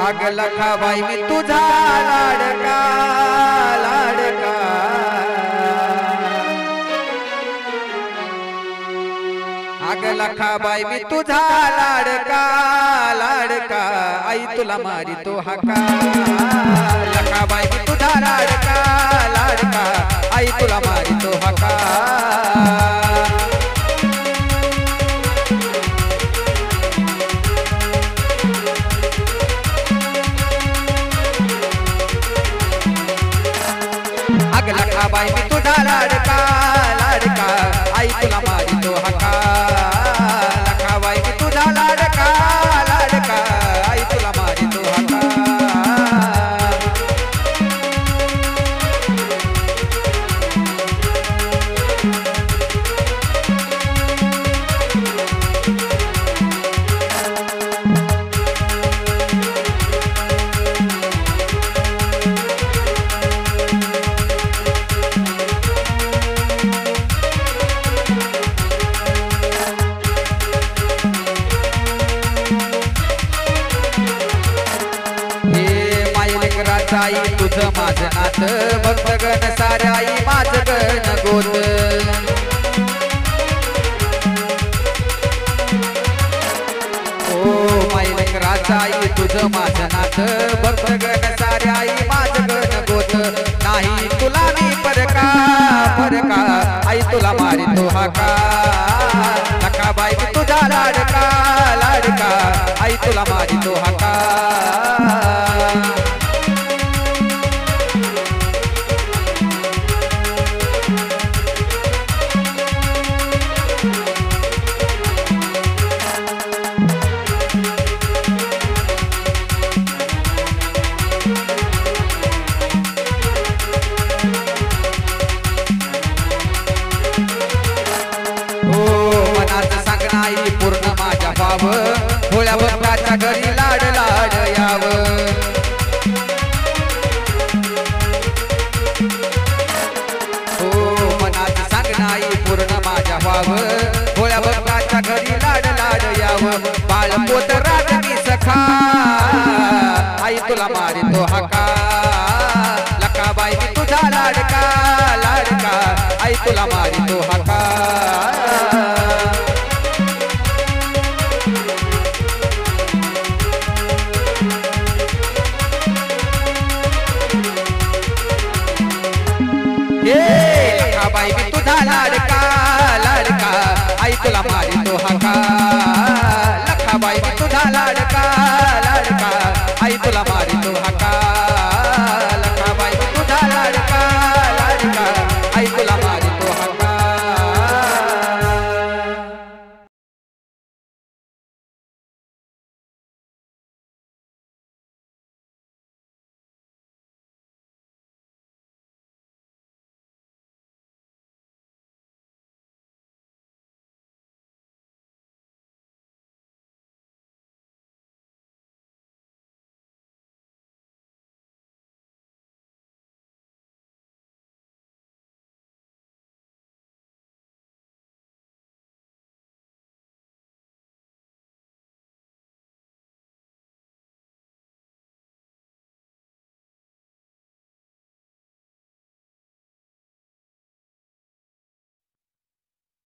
आग लखाबाई मी तुझा लाडका लाडका आग लखाबाई मी तुझा लाडका लाडका आई तुला मारी तो हाका लखाबाई मी तुझा लाडका लाडका आई तुला मारी तो हाका आग लखाबाई मी तुझा लाडका लाडका आई तुला मारी तो हाका लखाबाई मी तुझा लाडका लाडका आई तुला मारी तो हाका आई तुझं माझं नात भक्तगण साऱ्या आई माझं गण गोत ओ माईलिक राजा आई तुझं माझं नात भक्तगण साऱ्या आई माझं गण गोत नाही तुला मी परका परका आई तुला मारी तो हाका लखाबाई मी तुझा लाडका लाडका आई तुला मारी तो हाका पूर्ण माझ्या भाव भोळ्या भक्ताच्या घरी लाड लाड याव हो मनात सांगणाई पूर्ण माझ्या भाव भोळ्या भक्ताच्या घरी लाड लाड याव बाळ पोत राजनी सखा आई तुला मारी तो हाका लखाबाई मी तुझा लाडका लाडका आई तुला मारी तो हाका लखाबाई मी तुझा लाडका लाडका आई तुला मारी तो हाका लखाबाई मी तुझा लाडका लाडका आई तुला मारी